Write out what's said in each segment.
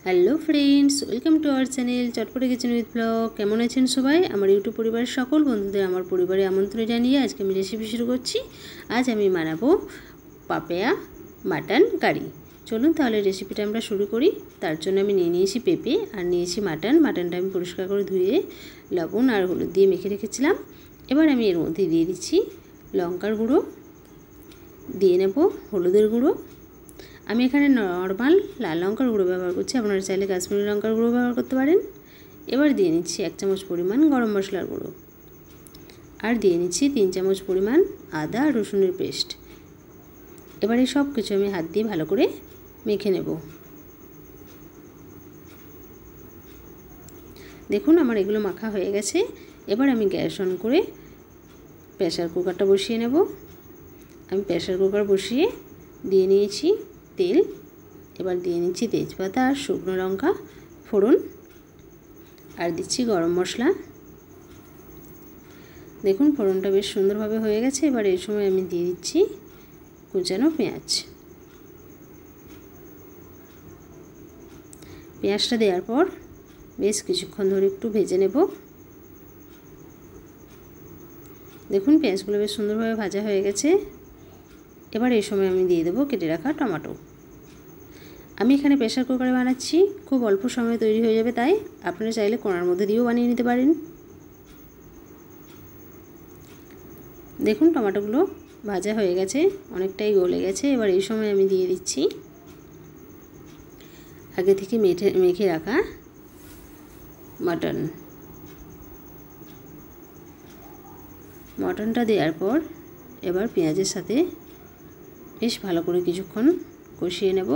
Hello friends, welcome to our channel Chotpote kitchen with blog. কেমন আছেন সবাই? আমার ইউটিউব পরিবারের সকল বন্ধুদের আমার পরিবারে আমন্ত্রণ জানিয়ে আজকে আমি রেসিপি শুরু করছি। আজ আমি বানাবো পাপায়া মাটন কারি। চলুন তাহলে রেসিপিটা আমরা শুরু করি। তার জন্য আমি নিয়ে নিয়েছি পেঁপে আর নিয়েছি মাটনটা আমি পরিষ্কার করে ধুয়ে লবণ আর হলুদ দিয়ে মেখে রেখেছিলাম। এবার আমি এর মধ্যে দিয়ে দিচ্ছি লঙ্কার গুঁড়ো, দিয়ে নেব হলুদের গুঁড়ো। আমি এখানে নর্মাল লাল লঙ্কার গুঁড়ো ব্যবহার করছি, আপনারা চাইলে কাশ্মীরি লঙ্কার গুঁড়ো ব্যবহার করতে পারেন। এবার দিয়ে নিচ্ছি 1 চামচ পরিমাণ গরম মশলার গুঁড়ো, আর দিয়ে নিচ্ছি 3 চামচ পরিমাণ আদা রসুনের পেস্ট। এবার এই সব কিছু আমি হাত দিয়ে ভালো করে মেখে নেব। দেখুন আমার এগুলো মাখা হয়ে গেছে। এবার আমি গ্যাস অন করে প্রেসার কুকারটা বসিয়ে নেব। আমি প্রেসার কুকার বসিয়ে দিয়ে নিয়েছি তেল। এবার দিয়ে নিচ্ছি তেজপাতা আর শুকনো লঙ্কা ফোড়ন, আর দিচ্ছি গরম মশলা। দেখুন ফোড়নটা বেশ সুন্দরভাবে হয়ে গেছে। এবার এই সময় আমি দিয়ে দিচ্ছি কুচানো পেঁয়াজ। পেঁয়াজটা দেওয়ার পর বেশ কিছুক্ষণ ধরে একটু ভেজে নেব। দেখুন পেঁয়াজগুলো বেশ সুন্দরভাবে ভাজা হয়ে গেছে। এবার এই সময় আমি দিয়ে দেবো কেটে রাখা টমেটো। আমি এখানে প্রেসার কুকারে বানাচ্ছি, খুব অল্প সময়ে তৈরি হয়ে যাবে, তাই আপনারা চাইলে কোণার মধ্যে দিয়েও বানিয়ে নিতে পারেন। দেখুন টমেটোগুলো ভাজা হয়ে গেছে, অনেকটাই গলে গেছে। এবার এই সময় আমি দিয়ে দিচ্ছি আগে থেকে মেখে রাখা মাটনটা দেওয়ার পর এবার পেঁয়াজের সাথে বেশ ভালো করে কিছুক্ষণ কষিয়ে নেব।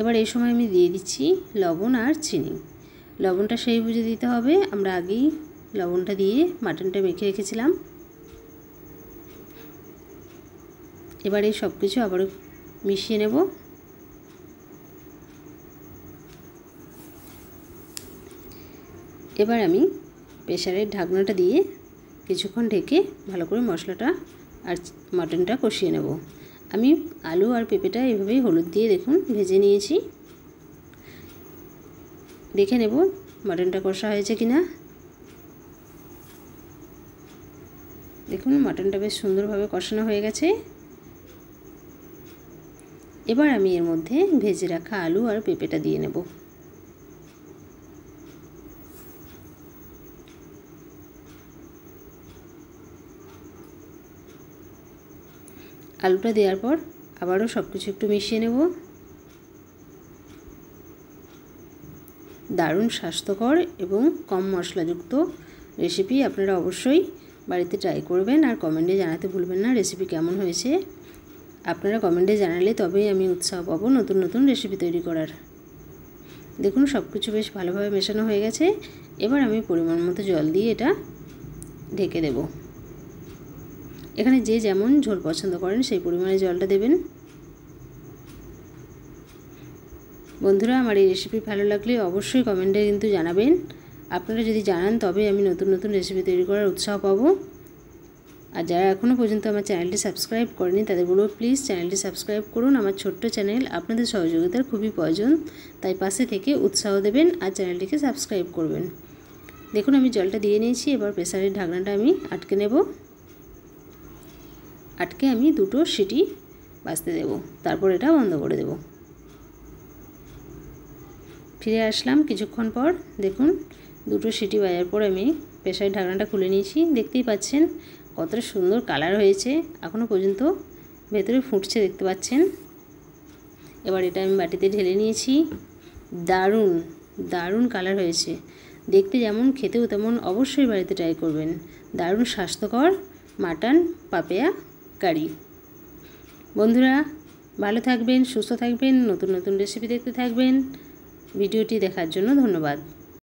এবার এই সময় আমি দিয়ে দিচ্ছি লবণ আর চিনি। লবণটা সেই বুঝে দিতে হবে, আমরা আগেই লবণটা দিয়ে মাটনটা মেখে রেখেছিলাম। এবার এই সব কিছু আবার মিশিয়ে নেব। এবার আমি প্রেসারের ঢাকনাটা দিয়ে কিছুক্ষণ ঢেকে ভালো করে মশলাটা আর মাটনটা কষিয়ে নেব। আমি আলু আর পেঁপেটা এভাবেই হলুদ দিয়ে দেখুন ভেজে নিয়েছি। দেখে নেব মাটনটা কষা হয়েছে কিনা। দেখুন মাটনটা বেশ সুন্দরভাবে কষানো হয়ে গেছে। এবার আমি এর মধ্যে ভেজে রাখা আলু আর পেঁপেটা দিয়ে নেব। আলুটা দেওয়ার পর আবারও সব কিছু একটু মিশিয়ে নেব। দারুণ স্বাস্থ্যকর এবং কম মশলাযুক্ত রেসিপি, আপনারা অবশ্যই বাড়িতে ট্রাই করবেন আর কমেন্টে জানাতে ভুলবেন না রেসিপি কেমন হয়েছে। আপনারা কমেন্টে জানালে তবেই আমি উৎসাহ পাবো নতুন নতুন রেসিপি তৈরি করার। দেখুন সব কিছু বেশ ভালোভাবে মেশানো হয়ে গেছে। এবার আমি পরিমাণ মতো জল দিয়ে এটা ঢেকে দেব। এখানে যে যেমন ঝোল পছন্দ করেন সেই পরিমাণে জলটা দেবেন। বন্ধুরা আমার এই রেসিপি ভালো লাগলে অবশ্যই কমেন্টে কিন্তু জানাবেন। আপনারা যদি জানান তবে আমি নতুন নতুন রেসিপি তৈরি করার উৎসাহ পাবো। আর যারা এখনও পর্যন্ত আমার চ্যানেলটি সাবস্ক্রাইব করেনি তাদের বলবো প্লিজ চ্যানেলটি সাবস্ক্রাইব করুন। আমার ছোট্ট চ্যানেল, আপনাদের সহযোগিতার খুবই প্রয়োজন, তাই পাশে থেকে উৎসাহ দেবেন আর চ্যানেলটিকে সাবস্ক্রাইব করবেন। দেখুন আমি জলটা দিয়ে নিয়েছি। এবার প্রেসারের ঢাকনাটা আমি আটকে নেব। আটকে আমি 2টো সিটি বাজতে দেব, তারপর এটা বন্ধ করে দেব। ফিরে আসলাম কিছুক্ষণ পর। দেখুন 2টো সিটি বাজার পর আমি প্রেসারের ঢাকনাটা খুলে নিয়েছি। দেখতেই পাচ্ছেন কতটা সুন্দর কালার হয়েছে, এখনও পর্যন্ত ভেতরে ফুটছে দেখতে পাচ্ছেন। এবার এটা আমি বাটিতে ঢেলে নিয়েছি। দারুণ দারুণ কালার হয়েছে, দেখতে যেমন খেতেও তেমন, অবশ্যই বাড়িতে ট্রাই করবেন। দারুণ স্বাস্থ্যকর মাটন পাপায়া কারি। বন্ধুরা ভালো থাকবেন, সুস্থ থাকবেন, নতুন নতুন রেসিপি দেখতে থাকবেন। ভিডিওটি দেখার জন্য ধন্যবাদ।